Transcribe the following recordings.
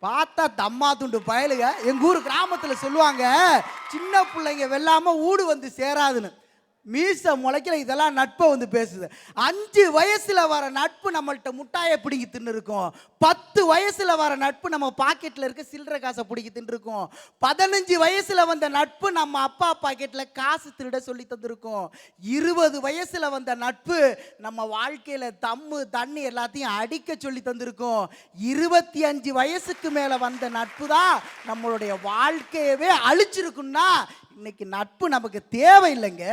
பார்த்தா தம்மா துண்டு பயலுங்க. எங்க ஊர் கிராமத்துல சொல்லுவாங்க, சின்ன பிள்ளைங்க வெல்லாம ஊடு வந்து சேராதுன்னு. மீச முளைக்கல இதெல்லாம் நட்பை வந்து பேசுது. 5 வயசுல வர நட்பு நம்மள்ட்ட முட்டாயை பிடிங்கி தின்னு இருக்கும். 10 வயசுல வர நட்பு நம்ம பாக்கெட்ல இருக்க சில்லறை காசை பிடிக்கி தின்னு இருக்கும். 15 வயசுல வந்த நட்பு நம்ம அப்பா பாக்கெட்ல காசு திருட சொல்லி தந்திருக்கும். 20 வயசுல வந்த நட்பு நம்ம வாழ்க்கையில தம்மு தண்ணி எல்லாத்தையும் அடிக்க சொல்லி தந்திருக்கும். 25 வயசுக்கு மேல வந்த நட்பு தான் நம்மளுடைய வாழ்க்கையவே அழிச்சிருக்குன்னா இன்னைக்கு நட்பு நமக்கு தேவையில்லைங்க.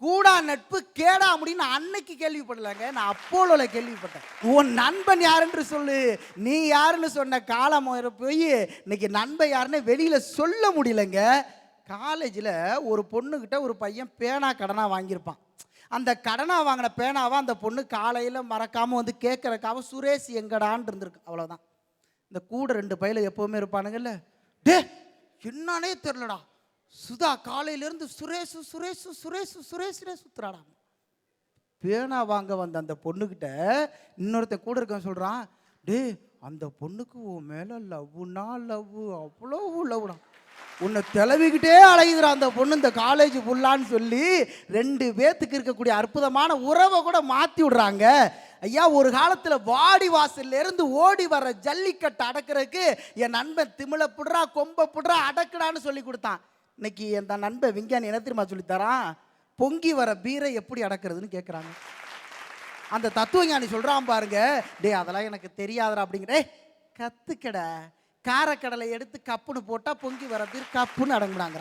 கூடா நட்பு கேடா முடின்னு அன்னைக்கு கேள்விப்படலங்க, நான் அப்போலோல கேள்விப்பட்டேன். உன் நண்பன் யாருன்னு சொல்லு, நீ யாருன்னு சொன்ன காலம் போய் இன்னைக்கு நண்பன் யாருன்னு வெளியில சொல்ல முடியலங்க. காலேஜில் ஒரு பொண்ணுகிட்ட ஒரு பையன் பேனா கடனாக வாங்கியிருப்பான். அந்த கடனாக வாங்கின பேனாவை அந்த பொண்ணு காலையில் மறக்காமல் வந்து கேட்குறக்காக சுரேஷ் எங்கடான்னு இருந்திருக்கு. அவ்வளோதான். இந்த கூட 2 பையில எப்போவுமே இருப்பானுங்கல்ல, டே என்னன்னே தெரிலடா, சுதா காலையிலேருந்து சுரேஷ் சுரேஷ் சுரேஷ் சுரேஷ்னே சுற்றுறாடா. பேனா வாங்க வந்த அந்த பொண்ணுக்கிட்ட இன்னொருத்தன் கூட இருக்க சொல்கிறான், டே அந்த பொண்ணுக்கு உன் மேலே லவ்னா லவ், அவ்வளோ லவ்டா, உன்னை தெளவிக்கிட்டே அலையுதுடா அந்த பொண்ணு இந்த காலேஜ் ஃபுல்லான்னு சொல்லி 2 பேத்துக்கு இருக்கக்கூடிய அற்புதமான உறவை கூட மாற்றி விடுறாங்க. ஐயா, ஒரு காலத்தில் வாடி வாசல்ல இருந்து ஓடி வர ஜல்லிக்கட்டு அடக்கிறதுக்கு என் நண்பன் திமிழ புடுறா கொம்ப புடுறா அடக்குடான்னு சொல்லி கொடுத்தான். இன்னைக்கு என் நண்பன் விஞ்ஞானி என்ன தெரியுமா சொல்லித்தரான், பொங்கி வர பீரை எப்படி அடக்கிறதுன்னு கேட்குறாங்க. அந்த தத்துவஞானி சொல்கிறான் பாருங்க, டே அதெல்லாம் எனக்கு தெரியாதரா அப்படிங்கிற, கற்றுக்கடை காரக்கடலை எடுத்து கப்புன்னு போட்டால் பொங்கி வர பீர் கப்புன்னு அடங்குறாங்க.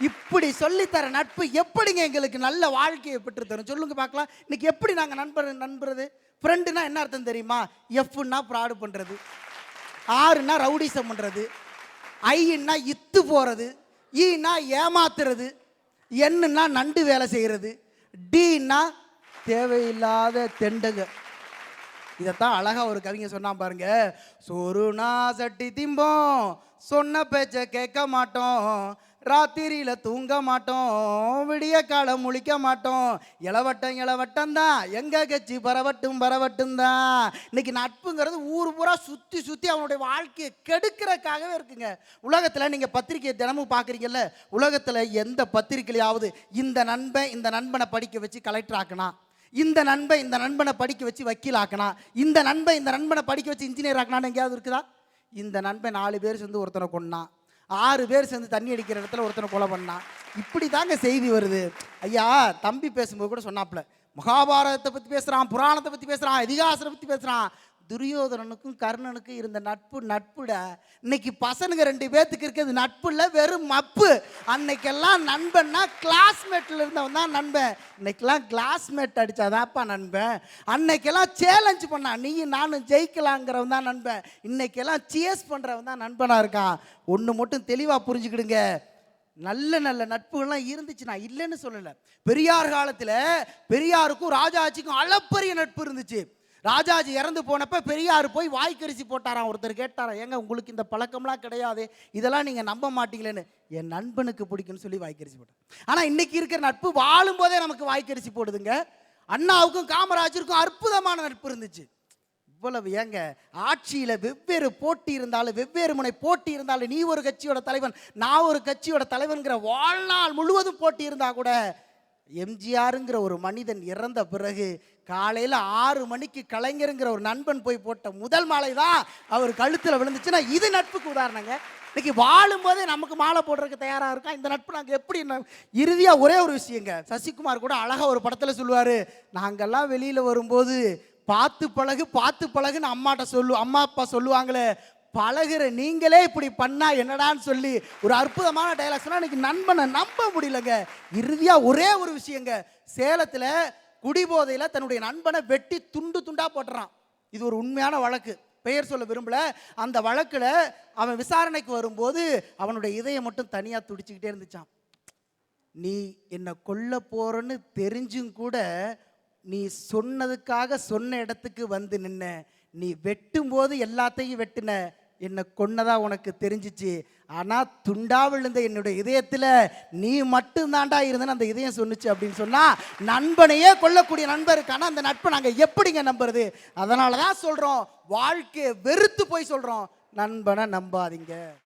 இப்படி சொல்லித்தர நட்பு எப்படிங்க எங்களுக்கு நல்ல வாழ்க்கையை பெற்று தரும் சொல்லுங்க பார்க்கலாம். இன்னைக்கு எப்படி நாங்கள் நண்பறது? ஃப்ரெண்டுனா என்ன அர்த்தம் தெரியுமா? எஃப்னா ஃப்ராடு பண்ணுறது, ஆறுனா ரவுடிசம் பண்ணுறது, ஐன்னா இத்து போகிறது, ஈனா ஏமாத்துறது, என்னன்னா நண்டு வேலை செய்கிறது, டீனா தேவையில்லாத தெண்டுங்க. இதைத்தான் அழகா ஒரு கவிஞர் சொன்னான் பாருங்க, சோறுனா சட்டி திம்போம், சொன்ன பேச்ச கேட்க மாட்டோம், ராத்திரியில தூங்க மாட்டோம், விடிய காலம் முழிக்க மாட்டோம், இளவட்டம் தான் எங்க கட்சி பரவட்டும் தான். இன்னைக்கு நட்புங்கிறது ஊர் பூரா சுத்தி சுத்தி அவனுடைய வாழ்க்கையை கெடுக்கிறதுக்காகவே இருக்குங்க. உலகத்துல நீங்க பத்திரிகையை தினமும் பாக்குறீங்கல்ல, உலகத்துல எந்த பத்திரிகையாவது இந்த நண்பனை படிக்க வச்சு கலெக்டர் ஆக்கணும், இந்த நண்பனை படிக்க வச்சு வக்கீல் ஆக்கணும், இந்த நண்பனை படிக்க வச்சு இன்ஜினியர் ஆக்கணும்னு எங்கேயாவது இருக்குதா? இந்த நண்பன் 4 பேர் சேர்ந்து ஒருத்தனை கொன்னான், 6 பேர் சேர்ந்து தண்ணி அடிக்கிற இடத்துல ஒருத்தனை கொலை பண்ணான். இப்படி தாங்க செய்தி வருது. ஐயா தம்பி பேசும்போது கூட சொன்னாப்புல, மகாபாரதத்தை பற்றி பேசுகிறான், புராணத்தை பற்றி பேசுகிறான், இதிகாசத்தை பற்றி பேசுகிறான். துரியோதனனுக்கும் கர்ணனுக்கும் இருந்த நட்புட இன்னைக்கு பசனுங்க 2 பேத்துக்கு இருக்கிறது நட்பு இல்லை, வெறும் மப்பு. அன்னைக்கெல்லாம் நண்பன்னா கிளாஸ்மேட்டில் இருந்தவன் தான் நண்பன், இன்னைக்கெல்லாம் கிளாஸ்மேட் அடித்தாதான்ப்பா நண்பன். அன்னைக்கெல்லாம் சேலஞ்ச் பண்ணான், நீயும் நானும் ஜெயிக்கலாங்கிறவன் தான் நண்பன், இன்னைக்கெல்லாம் சியர்ஸ் பண்ணுறவன் தான் நண்பனாக இருக்கான். ஒன்று மட்டும் தெளிவாக புரிஞ்சுக்கிடுங்க, நல்ல நல்ல நட்புகள்லாம் இருந்துச்சு, நான் இல்லைன்னு சொல்லலை. பெரியார் காலத்தில் பெரியாருக்கும் ராஜாஜிக்கும் அளப்பரிய நட்பு இருந்துச்சு. ராஜாஜி இறந்து போனப்ப பெரியார் போய் வாய்க்கரிசி போட்டாராம். ஒருத்தர் கேட்டாரா, ஏங்க உங்களுக்கு இந்த பழக்கம்லாம் கிடையாது, இதெல்லாம் நீங்கள் நம்ப மாட்டீங்களேன்னு. என் நண்பனுக்கு பிடிக்குன்னு சொல்லி வாய்க்கரிசி போட்டார். ஆனால் இன்னைக்கு இருக்கிற நட்பு வாழும் போதே நமக்கு வாய்க்கரிசி போடுதுங்க. அண்ணாவுக்கும் காமராஜருக்கும் அற்புதமான நட்பு இருந்துச்சு. இவ்வளவு ஏங்க, ஆட்சியில் வெவ்வேறு போட்டி இருந்தாலும், வெவ்வேறு முனை போட்டி இருந்தாலும், நீ ஒரு கட்சியோட தலைவன் நான் ஒரு கட்சியோட தலைவன்கிற வாழ்நாள் முழுவதும் போட்டி இருந்தால் கூட, எம்ஜிஆருங்கிற ஒரு மனிதன் இறந்த பிறகு காலையில் 6 மணிக்கு கலைஞருங்கிற ஒரு நண்பன் போய் போட்ட முதல் மாலை தான் அவர் கழுத்தில் விழுந்துச்சுன்னா இது நட்புக்கு உதாரணங்க. இன்னைக்கு வாழும் போதே நமக்கு மாலை போடுறதுக்கு தயாராக இருக்கா இந்த நட்பு. நாங்கள் எப்படி இறுதியாக ஒரே ஒரு விஷயங்க, சசிகுமார் கூட அழகாக ஒரு படத்தில் சொல்லுவார், நாங்கள்லாம் வெளியில் வரும்போது பார்த்து பழகுன்னு அம்மா அப்பா சொல்லுவாங்களே, பழகுற நீங்களே இப்படி பண்ணா என்னடான்னு சொல்லி ஒரு அற்புதமான டைலாக் சொன்னா இன்னைக்கு நண்பனை நம்ப முடியலங்க. இறுதியா ஒரே ஒரு விஷயங்க, சேலத்துல குடிபோதையில தன்னுடைய நண்பனை வெட்டி துண்டு துண்டா போட்டுறான். இது ஒரு உண்மையான வழக்கு, பெயர் சொல்ல விரும்பல. அந்த வழக்குல அவன் விசாரணைக்கு வரும்போது அவனுடைய இதயம் மட்டும் தனியா துடிச்சுக்கிட்டே இருந்துச்சான். நீ என்ன கொல்ல போறன்னு தெரிஞ்சும் கூட நீ சொன்னதுக்காக சொன்ன இடத்துக்கு வந்து நின்ன, நீ வெட்டும் போது எல்லாத்தையும் வெட்டின, என்னை கொன்னதா உனக்கு தெரிஞ்சிச்சு, ஆனால் துண்டா விழுந்த என்னுடைய இதயத்தில் நீ மட்டும்தாண்டா இருந்தேன்னு அந்த இதயம் சொன்னுச்சு அப்படின்னு சொன்னால், நண்பனையே கொல்லக்கூடிய நண்பருக்கான அந்த நட்பை நாங்கள் எப்படிங்க நம்புறது? அதனால தான் சொல்கிறோம், வாழ்க்கையை வெறுத்து போய் சொல்கிறோம், நண்பனை நம்பாதீங்க.